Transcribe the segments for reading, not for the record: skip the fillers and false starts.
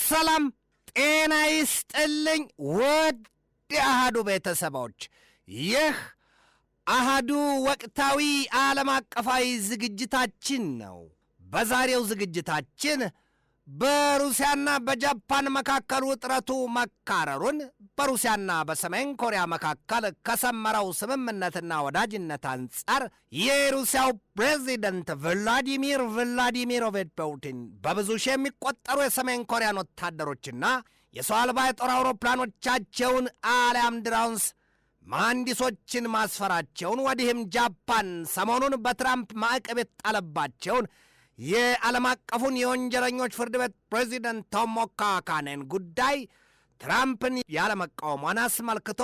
ሰላም ጤና ይስጥልኝ ውድ የአሃዱ ቤተሰቦች፣ ይህ አሃዱ ወቅታዊ ዓለም አቀፋዊ ዝግጅታችን ነው። በዛሬው ዝግጅታችን በሩሲያና በጃፓን መካከል ውጥረቱ መካረሩን፣ በሩሲያና በሰሜን ኮሪያ መካከል ከሰመረው ስምምነትና ወዳጅነት አንጻር የሩሲያው ፕሬዚደንት ቭላዲሚር ቭላዲሚሮቪች ፑቲን በብዙ ሺህ የሚቆጠሩ የሰሜን ኮሪያን ወታደሮችና የሰው አልባ የጦር አውሮፕላኖቻቸውን አሊያም ድሮንስ መሐንዲሶችን ማስፈራቸውን፣ ወዲህም ጃፓን ሰሞኑን በትራምፕ ማዕቀብ የጣለባቸውን የዓለም አቀፉን የወንጀለኞች ፍርድ ቤት ፕሬዚደንት ቶሞካ ካኔን ጉዳይ ትራምፕን ያለመቃወሟን አስመልክቶ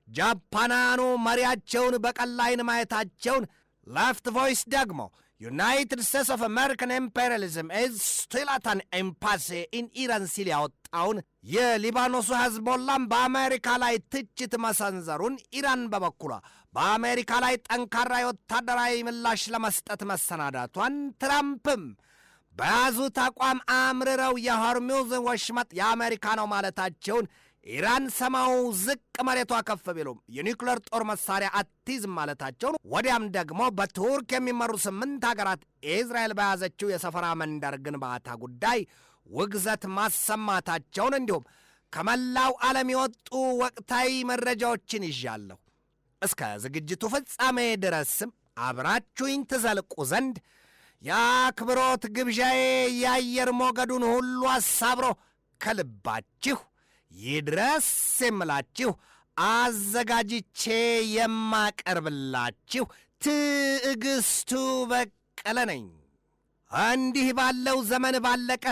ጃፓናኑ መሪያቸውን በቀል ዓይን ማየታቸውን፣ ሌፍት ቮይስ ደግሞ ዩናይትድ ስቴትስ ኦፍ አሜሪካን ኢምፔሪያሊዝም ኢዝ ስቲል አት አን ኢምፓሴ ኢን ኢራን ሲል ያወጣውን የሊባኖሱ ሄዝቦላም በአሜሪካ ላይ ትችት መሰንዘሩን፣ ኢራን በበኩሏ በአሜሪካ ላይ ጠንካራ የወታደራዊ ምላሽ ለመስጠት መሰናዳቷን፣ ትራምፕም በያዙት አቋም አምርረው የሆርሙዝ ወሽመጥ የአሜሪካ ነው ማለታቸውን፣ ኢራን ሰማዩ ዝቅ መሬቷ ከፍ ቢሉም የኒውክሌር ጦር መሳሪያ አትይዝም ማለታቸውን፣ ወዲያም ደግሞ በቱርክ የሚመሩ 8 ሀገራት እስራኤል በያዘችው የሰፈራ መንደር ግንባታ ጉዳይ ውግዘት ማሰማታቸውን፣ እንዲሁም ከመላው ዓለም የወጡ ወቅታዊ መረጃዎችን ይዣለሁ። እስከ ዝግጅቱ ፍጻሜ ድረስም አብራችሁኝ ትዘልቁ ዘንድ የአክብሮት ግብዣዬ የአየር ሞገዱን ሁሉ አሳብሮ ከልባችሁ ይድረስ የምላችሁ አዘጋጅቼ የማቀርብላችሁ ትዕግስቱ በቀለ ነኝ። እንዲህ ባለው ዘመን ባለቀ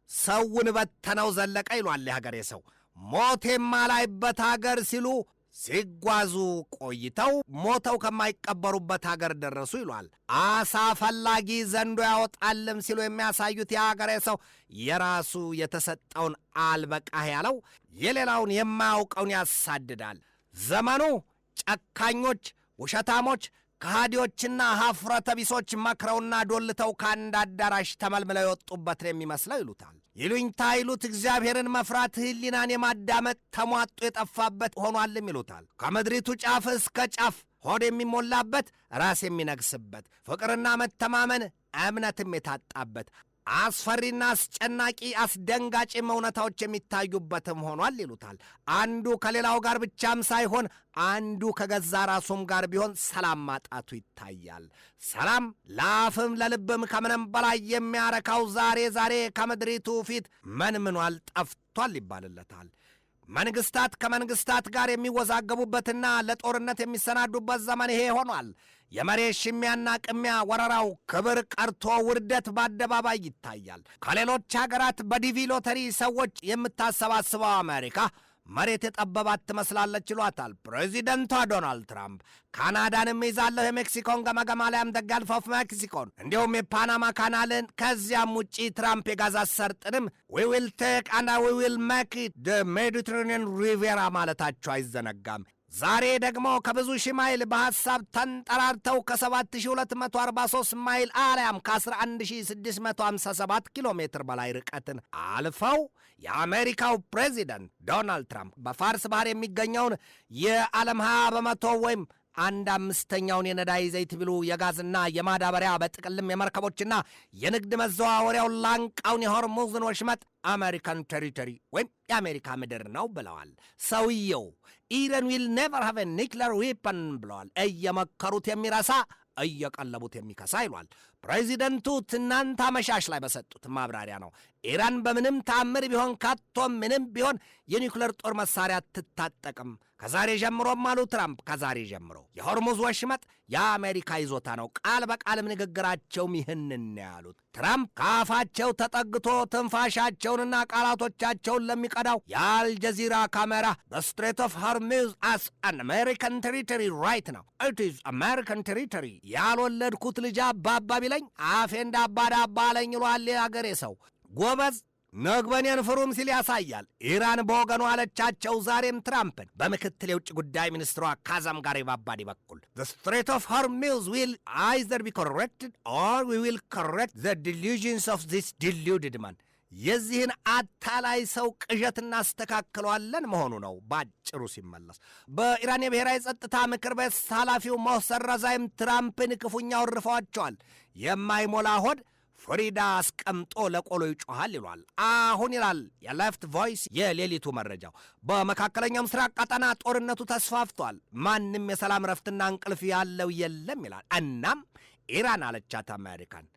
ሰውን በተነው ዘለቀ ይሏል የሀገሬ ሰው። ሞት የማላይበት ሀገር ሲሉ ሲጓዙ ቆይተው ሞተው ከማይቀበሩበት ሀገር ደረሱ ይሏል። አሳ ፈላጊ ዘንዶ ያወጣልም ሲሉ የሚያሳዩት የሀገሬ ሰው የራሱ የተሰጠውን አልበቃህ ያለው የሌላውን የማያውቀውን ያሳድዳል። ዘመኑ ጨካኞች፣ ውሸታሞች፣ ከሃዲዎችና ሀፍረተ ቢሶች መክረውና ዶልተው ከአንድ አዳራሽ ተመልምለው የወጡበት ነው የሚመስለው ይሉታል። ይሉኝታ ይሉት እግዚአብሔርን መፍራት ሕሊናን የማዳመጥ ተሟጦ የጠፋበት ሆኗልም ይሉታል። ከምድሪቱ ጫፍ እስከ ጫፍ ሆድ የሚሞላበት ራስ የሚነግስበት ፍቅርና መተማመን እምነትም የታጣበት አስፈሪና አስጨናቂ አስደንጋጭም እውነታዎች የሚታዩበትም ሆኗል ይሉታል። አንዱ ከሌላው ጋር ብቻም ሳይሆን አንዱ ከገዛ ራሱም ጋር ቢሆን ሰላም ማጣቱ ይታያል። ሰላም ለአፍም ለልብም ከምንም በላይ የሚያረካው ዛሬ ከምድሪቱ ፊት መንምኗል፣ ጠፍቷል ይባልለታል። መንግስታት ከመንግስታት ጋር የሚወዛገቡበትና ለጦርነት የሚሰናዱበት ዘመን ይሄ ሆኗል። የመሬት ሽሚያና ቅሚያ ወረራው ክብር ቀርቶ ውርደት በአደባባይ ይታያል። ከሌሎች ሀገራት በዲቪ ሎተሪ ሰዎች የምታሰባስበው አሜሪካ መሬት የጠበባት ትመስላለች ይሏታል ፕሬዚደንቷ ዶናልድ ትራምፕ። ካናዳንም ይዛለሁ፣ የሜክሲኮን ገመገማሊያም ደጋልፍ ኦፍ ሜክሲኮን፣ እንዲሁም የፓናማ ካናልን፣ ከዚያም ውጪ ትራምፕ የጋዛ ሰርጥንም ዊ ዊል ቴክ አንድ ዊ ዊል ሜክ ደ ሜዲትሬኒያን ሪቬራ ማለታቸው አይዘነጋም። ዛሬ ደግሞ ከብዙ ሺህ ማይል በሐሳብ ተንጠራርተው ከ7243 ማይል አሊያም ከ11657 ኪሎ ሜትር በላይ ርቀትን አልፈው የአሜሪካው ፕሬዚደንት ዶናልድ ትራምፕ በፋርስ ባህር የሚገኘውን የዓለም 20% ወይም 1/5 የነዳጅ ዘይት ቢሉ የጋዝና የማዳበሪያ በጥቅልም የመርከቦችና የንግድ መዘዋወሪያውን ላንቃውን የሆርሙዝን ወሽመጥ አሜሪካን ቴሪቶሪ ወይም የአሜሪካ ምድር ነው ብለዋል። ሰውየው ኢራን ዊል ኔቨር ሃቭ ኤ ኒክለር ዌፐን ብለዋል። እየመከሩት የሚረሳ እየቀለቡት የሚከሳ ይሏል። ፕሬዚደንቱ ትናንት አመሻሽ ላይ በሰጡት ማብራሪያ ነው። ኢራን በምንም ተአምር ቢሆን ካቶም ምንም ቢሆን የኒውክሌር ጦር መሳሪያ ትታጠቅም። ከዛሬ ጀምሮም አሉ ትራምፕ፣ ከዛሬ ጀምሮ የሆርሙዝ ወሽመጥ የአሜሪካ ይዞታ ነው። ቃል በቃልም ንግግራቸውም ይህንን ያሉት ትራምፕ ከአፋቸው ተጠግቶ ትንፋሻቸውንና ቃላቶቻቸውን ለሚቀዳው የአልጀዚራ ካሜራ በስትሬት ኦፍ ሆርሙዝ አስ አን አሜሪካን ቴሪቶሪ ራይት ነው ኢት ኢዝ አሜሪካን ቴሪቶሪ ያልወለድኩት ልጅ አባባ ቢለኝ አፌ እንዳባዳባ አለኝ ይሏል የአገሬ ሰው። ጎበዝ ነግበኔን ፍሩም ሲል ያሳያል። ኢራን በወገኑ አለቻቸው ዛሬም ትራምፕን በምክትል የውጭ ጉዳይ ሚኒስትሯ ካዛም ጋሪባባዲ በኩል the Strait of Hormuz will either be corrected or we will correct the delusions of this deluded man የዚህን አታላይ ሰው ቅዠት እናስተካክለዋለን መሆኑ ነው ባጭሩ ሲመለስ። በኢራን የብሔራዊ ጸጥታ ምክር ቤት ኃላፊው ሞህሰን ረዛይም ትራምፕን ክፉኛ ወርፈዋቸዋል። የማይሞላ ሆድ ፍሪዳ አስቀምጦ ለቆሎ ይጮሃል ይሏል። አሁን ይላል የሌፍት ቮይስ የሌሊቱ መረጃው፣ በመካከለኛው ምስራቅ ቀጠና ጦርነቱ ተስፋፍቷል። ማንም የሰላም ረፍትና እንቅልፍ ያለው የለም ይላል። እናም ኢራን አለቻት አሜሪካን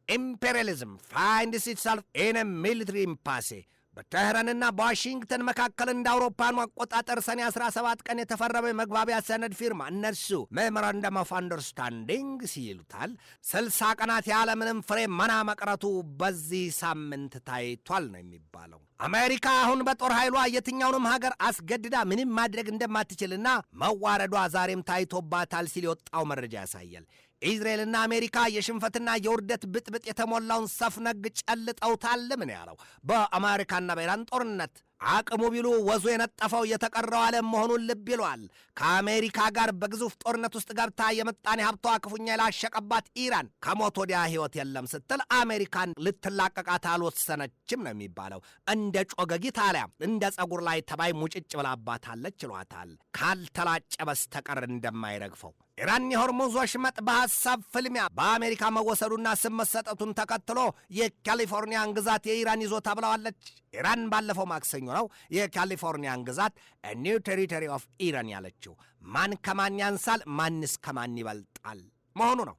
ኢምፔሪያሊዝም finds itself in a military impasse። በቴህራንና በዋሽንግተን መካከል እንደ አውሮፓኑ አቆጣጠር ሰኔ 17 ቀን የተፈረመ መግባቢያ ሰነድ ፊርማ እነርሱ ሜሞራንደም ኦፍ አንደርስታንዲንግ ሲሉታል 60 ቀናት ያለምንም ፍሬ መና መቅረቱ በዚህ ሳምንት ታይቷል ነው የሚባለው። አሜሪካ አሁን በጦር ኃይሏ የትኛውንም ሀገር አስገድዳ ምንም ማድረግ እንደማትችልና መዋረዷ ዛሬም ታይቶባታል ሲል የወጣው መረጃ ያሳያል። ኢዝራኤልና አሜሪካ የሽንፈትና የውርደት ብጥብጥ የተሞላውን ሰፍነግ ጨልጠውታል። ምን ያለው በአሜሪካና በኢራን ጦርነት አቅሙ ቢሉ ወዙ የነጠፈው የተቀረው ዓለም መሆኑን ልብ ይሏል። ከአሜሪካ ጋር በግዙፍ ጦርነት ውስጥ ገብታ የምጣኔ ሀብቷ ክፉኛ የላሸቀባት ኢራን ከሞት ወዲያ ሕይወት የለም ስትል አሜሪካን ልትላቀቃት አልወሰነችም ነው የሚባለው። እንደ ጮገጊት አሊያም እንደ ጸጉር ላይ ተባይ ሙጭጭ ብላባታለች ይሏታል፣ ካልተላጨ በስተቀር እንደማይረግፈው። ኢራን የሆርሙዝ ወሽመጥ በሐሳብ ፍልሚያ በአሜሪካ መወሰዱና ስም መሰጠቱን ተከትሎ የካሊፎርኒያን ግዛት የኢራን ይዞታ ብለዋለች። ኢራን ባለፈው ማክሰኞ ነው የካሊፎርኒያን ግዛት ኒው ቴሪቶሪ ኦፍ ኢራን ያለችው። ማን ከማን ያንሳል፣ ማንስ ከማን ይበልጣል መሆኑ ነው።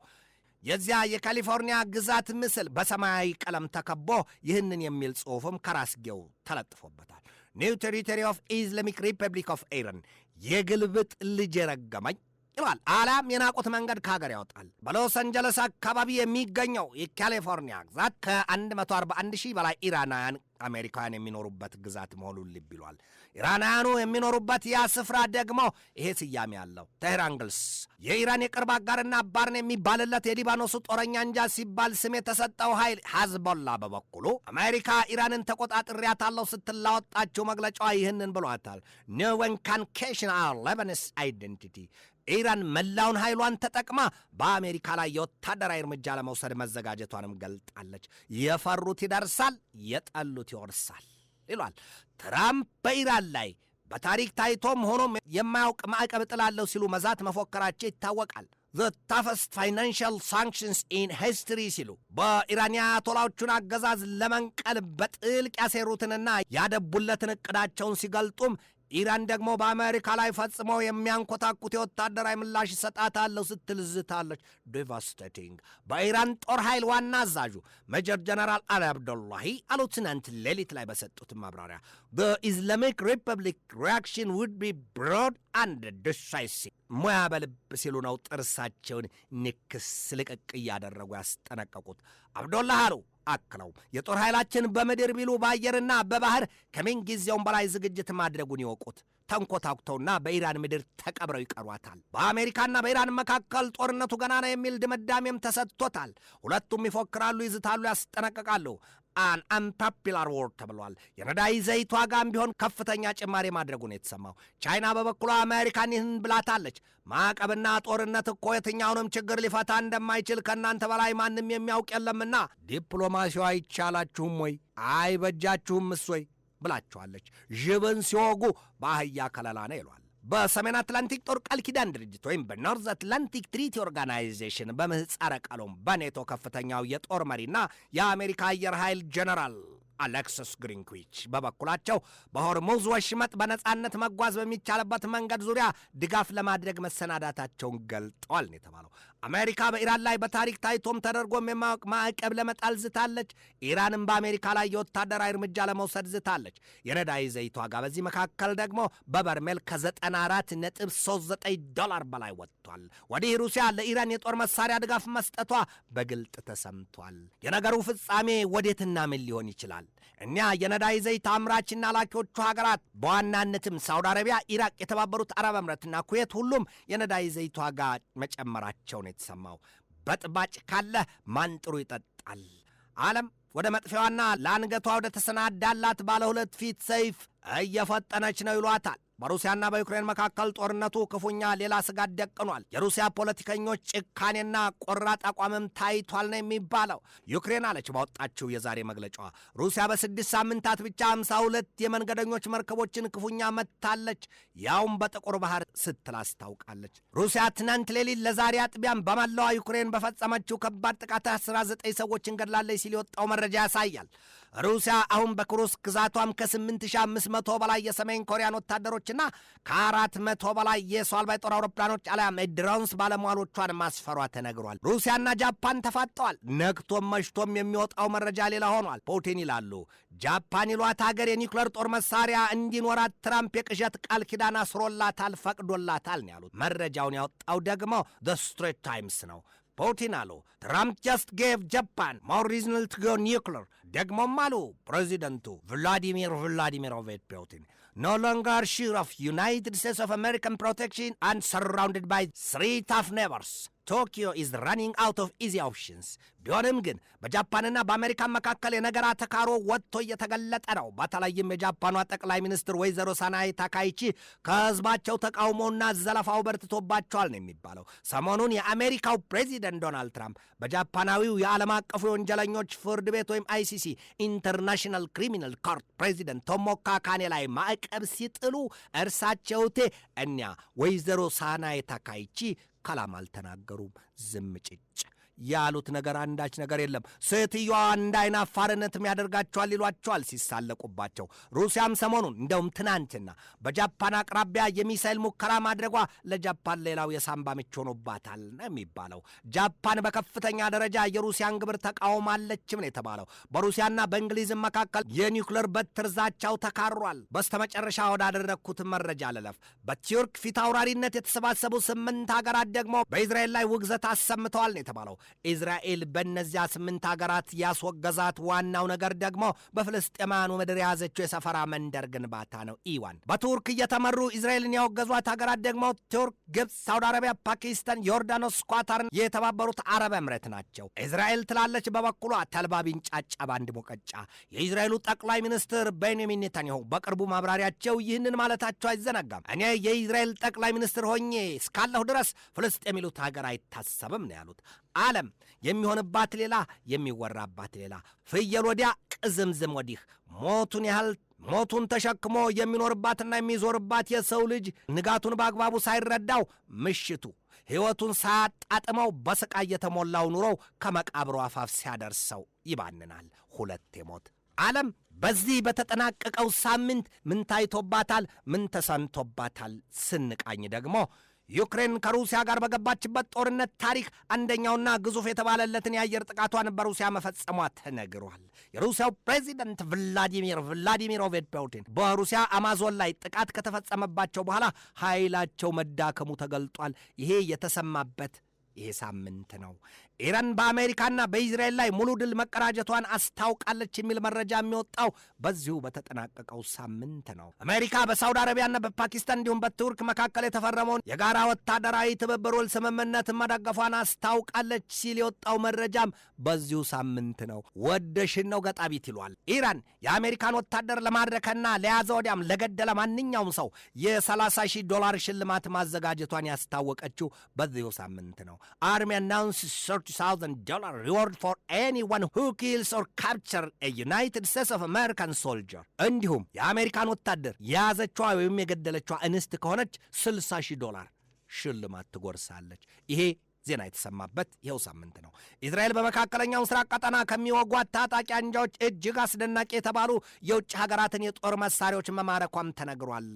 የዚያ የካሊፎርኒያ ግዛት ምስል በሰማያዊ ቀለም ተከቦ ይህንን የሚል ጽሑፍም ከራስጌው ተለጥፎበታል። ኒው ቴሪቶሪ ኦፍ ኢስላሚክ ሪፐብሊክ ኦፍ ኢራን የግልብጥ ልጅ የረገመኝ ይሏል። አሊያም የናቁት መንገድ ከሀገር ያወጣል። በሎስ አንጀለስ አካባቢ የሚገኘው የካሊፎርኒያ ግዛት ከ141 ሺህ በላይ ኢራናውያን አሜሪካውያን የሚኖሩበት ግዛት መሆኑን ልብ ይሏል። ኢራናውያኑ የሚኖሩበት ያ ስፍራ ደግሞ ይሄ ስያሜ ያለው ቴህራንግልስ የኢራን የቅርብ አጋርና አባርን የሚባልለት የሊባኖሱ ጦረኛ እንጃ ሲባል ስም የተሰጠው ኃይል ሐዝቦላ በበኩሉ አሜሪካ ኢራንን ተቆጣጥሬያታለሁ ስትል ላወጣችው መግለጫዋ ይህንን ብሏታል። ኒው ኤንድ ካንኬሽን አወር ሌባኖስ አይደንቲቲ ኢራን መላውን ኃይሏን ተጠቅማ በአሜሪካ ላይ የወታደራዊ እርምጃ ለመውሰድ መዘጋጀቷንም ገልጣለች። የፈሩት ይደርሳል፣ የጠሉት ይወርሳል ይሏል። ትራምፕ በኢራን ላይ በታሪክ ታይቶም ሆኖም የማያውቅ ማዕቀብ ጥላለሁ ሲሉ መዛት መፎከራቸው ይታወቃል። the toughest financial sanctions in history ሲሉ በኢራን የአያቶላዎቹን አገዛዝ ለመንቀል በጥልቅ ያሴሩትንና ያደቡለትን ዕቅዳቸውን ሲገልጡም ኢራን ደግሞ በአሜሪካ ላይ ፈጽሞ የሚያንኮታኩት የወታደራዊ ምላሽ ይሰጣታለሁ ስትል ዝታለች። ዴቫስቴቲንግ። በኢራን ጦር ኃይል ዋና አዛዡ ሜጀር ጀነራል አሊ አብዶላሂ አሉ ትናንት ሌሊት ላይ በሰጡት ማብራሪያ the Islamic Republic reaction would be broad and decisive። ሙያ በልብ ሲሉ ነው ጥርሳቸውን ንክስ ልቅቅ እያደረጉ ያስጠነቀቁት። አብዶላህ አሉ አክለው የጦር ኃይላችን በምድር ቢሉ በአየርና በባህር ከምንጊዜውም በላይ ዝግጅት ማድረጉን ይወቁት። ተንኮታኩተውና በኢራን ምድር ተቀብረው ይቀሯታል። በአሜሪካና በኢራን መካከል ጦርነቱ ገና ነው የሚል ድምዳሜም ተሰጥቶታል። ሁለቱም ይፎክራሉ፣ ይዝታሉ፣ ያስጠነቅቃሉ። አን አንፖፑላር ዎር ተብሏል። የነዳጅ ዘይት ዋጋም ቢሆን ከፍተኛ ጭማሪ ማድረጉን የተሰማው። ቻይና በበኩሏ አሜሪካን ይህን ብላታለች። ማዕቀብና ጦርነት እኮ የትኛውንም ችግር ሊፈታ እንደማይችል ከእናንተ በላይ ማንም የሚያውቅ የለምና ዲፕሎማሲዋ አይቻላችሁም ወይ አይበጃችሁም እሶይ ብላችኋለች። ዥብን ሲወጉ በአህያ ከለላ ነው ይሏል። በሰሜን አትላንቲክ ጦር ቃል ኪዳን ድርጅት ወይም በኖርዝ አትላንቲክ ትሪቲ ኦርጋናይዜሽን በምህጻረ ቃሉም በኔቶ ከፍተኛው የጦር መሪና የአሜሪካ አየር ኃይል ጀነራል አሌክሲስ ግሪንዊች በበኩላቸው በሆርሙዝ ወሽመጥ በነጻነት መጓዝ በሚቻልበት መንገድ ዙሪያ ድጋፍ ለማድረግ መሰናዳታቸውን ገልጠዋል ነው የተባለው። አሜሪካ በኢራን ላይ በታሪክ ታይቶም ተደርጎም የማያውቅ ማዕቀብ ለመጣል ዝታለች። ኢራንም በአሜሪካ ላይ የወታደራዊ እርምጃ ለመውሰድ ዝታለች። የነዳጅ ዘይት ዋጋ በዚህ መካከል ደግሞ በበርሜል $94.39 በላይ ወጥቷል። ወዲህ ሩሲያ ለኢራን የጦር መሳሪያ ድጋፍ መስጠቷ በግልጥ ተሰምቷል። የነገሩ ፍጻሜ ወዴትና ምን ሊሆን ይችላል? እኛ የነዳጅ ዘይት አምራችና ላኪዎቹ ሀገራት በዋናነትም ሳውዲ አረቢያ፣ ኢራቅ፣ የተባበሩት አረብ ኤምሬትና ኩዌት ሁሉም የነዳጅ ዘይት ዋጋ መጨመራቸውን የተሰማው። በጥባጭ ካለ ማንጥሩ ይጠጣል። ዓለም ወደ መጥፊያዋና ለአንገቷ ወደ ተሰናዳላት ባለ ሁለት ፊት ሰይፍ እየፈጠነች ነው ይሏታል። በሩሲያና በዩክሬን መካከል ጦርነቱ ክፉኛ ሌላ ስጋት ደቅኗል። የሩሲያ ፖለቲከኞች ጭካኔና ቆራጥ አቋምም ታይቷል ነው የሚባለው። ዩክሬን አለች ባወጣችው የዛሬ መግለጫዋ ሩሲያ በ6 ሳምንታት ብቻ 52 የመንገደኞች መርከቦችን ክፉኛ መታለች፣ ያውም በጥቁር ባህር ስትል አስታውቃለች። ሩሲያ ትናንት ሌሊት ለዛሬ አጥቢያም በመላዋ ዩክሬን በፈጸመችው ከባድ ጥቃት 19 ሰዎችን ገድላለች ሲል የወጣው መረጃ ያሳያል። ሩሲያ አሁን በኩርስክ ግዛቷም ከ8500 በላይ የሰሜን ኮሪያን ወታደሮችና ከ400 በላይ የሰው አልባ የጦር አውሮፕላኖች አሊያም ድሮንስ ባለሟሎቿን ማስፈሯ ተነግሯል። ሩሲያና ጃፓን ተፋጠዋል። ነግቶም መሽቶም የሚወጣው መረጃ ሌላ ሆኗል። ፑቲን ይላሉ ጃፓን ይሏት ሀገር የኒውክሌር ጦር መሳሪያ እንዲኖራት ትራምፕ የቅዠት ቃል ኪዳን አስሮላታል፣ ፈቅዶላታል ነው ያሉት። መረጃውን ያወጣው ደግሞ ዘ ስትሬት ታይምስ ነው። ፑቲን አሉ ትራምፕ ጀስት ጌቭ ጃፓን ሞር ሪዝን ቱ ጎ ኒውክሌር። ደግሞም አሉ ፕሬዚደንቱ ቭላዲሚሮቪች ፑቲን no longer sure of United States of American protection and surrounded by 3 tough neighbors. ቶኪዮ is running out of easy options. ቢሆንም ግን በጃፓንና በአሜሪካ መካከል የነገር አተካሮ ወጥቶ እየተገለጠ ነው። በተለይም የጃፓኗ ጠቅላይ ሚኒስትር ወይዘሮ ሳናይ ታካይቺ ከህዝባቸው ተቃውሞና ዘለፋው በርትቶባቸዋል ነው የሚባለው። ሰሞኑን የአሜሪካው ፕሬዚደንት ዶናልድ ትራምፕ በጃፓናዊው የዓለም አቀፉ የወንጀለኞች ፍርድ ቤት ወይም አይሲሲ ኢንተርናሽናል ክሪሚናል ኮርት ፕሬዚደንት ቶሞካ ካኔ ላይ ማዕቀብ ሲጥሉ እርሳቸውቴ እኛ ወይዘሮ ሳናይ ታካይቺ ከላም አልተናገሩም። ዝም ጭጭ ያሉት ነገር አንዳች ነገር የለም። ሴትዮዋ እንዳይናፋርነትም ያደርጋቸዋል ይሏቸዋል ሲሳለቁባቸው። ሩሲያም ሰሞኑን እንደውም ትናንትና በጃፓን አቅራቢያ የሚሳይል ሙከራ ማድረጓ ለጃፓን ሌላው የሳምባ ምች ሆኖባታል ነው የሚባለው። ጃፓን በከፍተኛ ደረጃ የሩሲያን ግብር ተቃውማለችም ነው የተባለው። በሩሲያና በእንግሊዝም መካከል የኒውክሌር በትር ዛቻው ተካሯል። በስተመጨረሻ ወዳደረግኩት መረጃ ልለፍ። በቱርክ ፊት አውራሪነት የተሰባሰቡ 8 ሀገራት ደግሞ በእስራኤል ላይ ውግዘት አሰምተዋል ነው የተባለው። እስራኤል በእነዚያ 8 ሀገራት ያስወገዛት ዋናው ነገር ደግሞ በፍልስጤማኑ ምድር የያዘችው የሰፈራ መንደር ግንባታ ነው። ኢዋን በቱርክ እየተመሩ እስራኤልን ያወገዟት ሀገራት ደግሞ ቱርክ፣ ግብፅ፣ ሳውዲ አረቢያ፣ ፓኪስታን፣ ዮርዳኖስ፣ ኳታርን፣ የተባበሩት አረብ ኤምሬት ናቸው። እስራኤል ትላለች በበኩሏ ተልባቢን ጫጫ ባንድ ሙቀጫ። የእስራኤሉ ጠቅላይ ሚኒስትር ቤንያሚን ኔታንያሁ በቅርቡ ማብራሪያቸው ይህንን ማለታቸው አይዘነጋም። እኔ የእስራኤል ጠቅላይ ሚኒስትር ሆኜ እስካለሁ ድረስ ፍልስጤም ይሉት ሀገር አይታሰብም ነው ያሉት። ዓለም የሚሆንባት ሌላ የሚወራባት ሌላ፣ ፍየል ወዲያ ቅዝምዝም ወዲህ፣ ሞቱን ተሸክሞ የሚኖርባትና የሚዞርባት የሰው ልጅ ንጋቱን በአግባቡ ሳይረዳው ምሽቱ ሕይወቱን ሳያጣጥመው በስቃይ የተሞላው ኑሮው ከመቃብሩ አፋፍ ሲያደርሰው ይባንናል። 2 ሞት። ዓለም በዚህ በተጠናቀቀው ሳምንት ምን ታይቶባታል? ምን ተሰምቶባታል? ስንቃኝ ደግሞ ዩክሬን ከሩሲያ ጋር በገባችበት ጦርነት ታሪክ አንደኛውና ግዙፍ የተባለለትን የአየር ጥቃቷን በሩሲያ መፈጸሟ ተነግሯል። የሩሲያው ፕሬዚደንት ቭላዲሚሮቪች ፑቲን በሩሲያ አማዞን ላይ ጥቃት ከተፈጸመባቸው በኋላ ኃይላቸው መዳከሙ ተገልጧል። ይሄ የተሰማበት ይሄ ሳምንት ነው። ኢራን በአሜሪካና በእስራኤል ላይ ሙሉ ድል መቀዳጀቷን አስታውቃለች የሚል መረጃ የሚወጣው በዚሁ በተጠናቀቀው ሳምንት ነው። አሜሪካ በሳውዲ አረቢያና በፓኪስታን እንዲሁም በቱርክ መካከል የተፈረመውን የጋራ ወታደራዊ ትብብር ውል ስምምነት መደገፏን አስታውቃለች ሲል የወጣው መረጃም በዚሁ ሳምንት ነው። ወደሽን ነው ገጣቢት ይሏል። ኢራን የአሜሪካን ወታደር ለማድረክና ለያዘ ወዲያም ለገደለ ማንኛውም ሰው $30,000 ሽልማት ማዘጋጀቷን ያስታወቀችው በዚሁ ሳምንት ነው። አርሚ አናውንስስ $30,000 reward for anyone who kills or captures a United States of American soldier. እንዲሁም የአሜሪካን ወታደር የያዘችዋ ወይም የገደለችዋ እንስት ከሆነች $60,000 ሽልማት ትጎርሳለች። ይሄ ዜና የተሰማበት ይኸው ሳምንት ነው። እስራኤል በመካከለኛው ምስራቅ ቀጠና ከሚወጓት ታጣቂ አንጃዎች እጅግ አስደናቂ የተባሉ የውጭ ሀገራትን የጦር መሳሪያዎች መማረኳም ተነግሯል።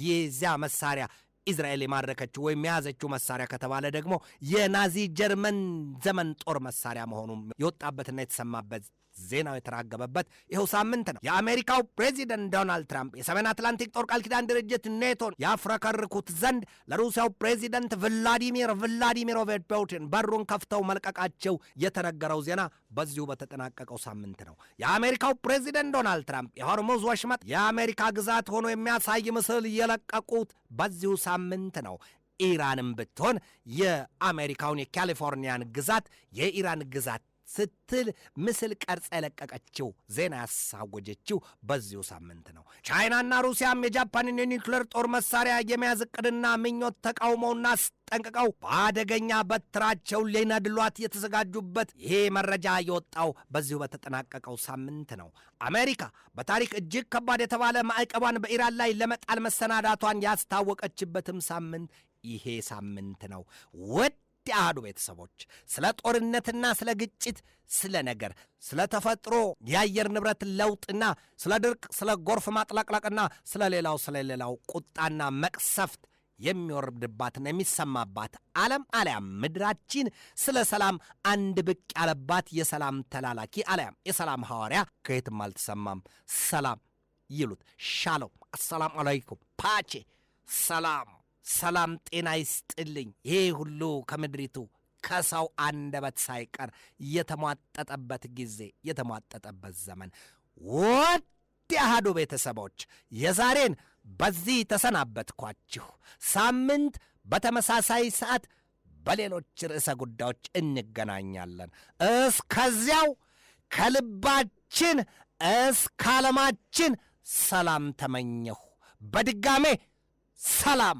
የዚያ መሳሪያ እስራኤል የማረከችው ወይም የያዘችው መሳሪያ ከተባለ ደግሞ የናዚ ጀርመን ዘመን ጦር መሳሪያ መሆኑም የወጣበትና የተሰማበት ዜናው የተራገበበት ይኸው ሳምንት ነው። የአሜሪካው ፕሬዚደንት ዶናልድ ትራምፕ የሰሜን አትላንቲክ ጦር ቃል ኪዳን ድርጅት ኔቶን ያፍረከርኩት ዘንድ ለሩሲያው ፕሬዚደንት ቭላዲሚሮቪች ፑቲን በሩን ከፍተው መልቀቃቸው የተነገረው ዜና በዚሁ በተጠናቀቀው ሳምንት ነው። የአሜሪካው ፕሬዚደንት ዶናልድ ትራምፕ የሆርሙዝ ወሽመጥ የአሜሪካ ግዛት ሆኖ የሚያሳይ ምስል የለቀቁት በዚሁ ሳምንት ነው። ኢራንም ብትሆን የአሜሪካውን የካሊፎርኒያን ግዛት የኢራን ግዛት ስትል ምስል ቀርጻ የለቀቀችው ዜና ያሳወጀችው በዚሁ ሳምንት ነው። ቻይናና ሩሲያም የጃፓንን የኒውክሌር ጦር መሳሪያ የመያዝ ዕቅድና ምኞት ተቃውመውና አስጠንቅቀው በአደገኛ በትራቸው ሊነድሏት የተዘጋጁበት ይሄ መረጃ የወጣው በዚሁ በተጠናቀቀው ሳምንት ነው። አሜሪካ በታሪክ እጅግ ከባድ የተባለ ማዕቀቧን በኢራን ላይ ለመጣል መሰናዳቷን ያስታወቀችበትም ሳምንት ይሄ ሳምንት ነው። ውድ የአሃዱ ቤተሰቦች ስለ ጦርነትና ስለ ግጭት፣ ስለ ነገር፣ ስለ ተፈጥሮ የአየር ንብረት ለውጥና ስለ ድርቅ፣ ስለ ጎርፍ ማጥለቅለቅና ስለ ሌላው ቁጣና መቅሰፍት የሚወርድባትና የሚሰማባት ዓለም አልያም ምድራችን ስለ ሰላም አንድ ብቅ ያለባት የሰላም ተላላኪ አልያም የሰላም ሐዋርያ ከየትም አልተሰማም። ሰላም ይሉት ሻሎም፣ አሰላሙ አለይኩም፣ ፓቼ፣ ሰላም ጤና ይስጥልኝ። ይሄ ሁሉ ከምድሪቱ ከሰው አንደበት ሳይቀር የተሟጠጠበት ጊዜ የተሟጠጠበት ዘመን። ውድ የአሃዱ ቤተሰቦች የዛሬን በዚህ ተሰናበትኳችሁ። ሳምንት በተመሳሳይ ሰዓት በሌሎች ርዕሰ ጉዳዮች እንገናኛለን። እስከዚያው ከልባችን እስከ ዓለማችን ሰላም ተመኘሁ። በድጋሜ ሰላም።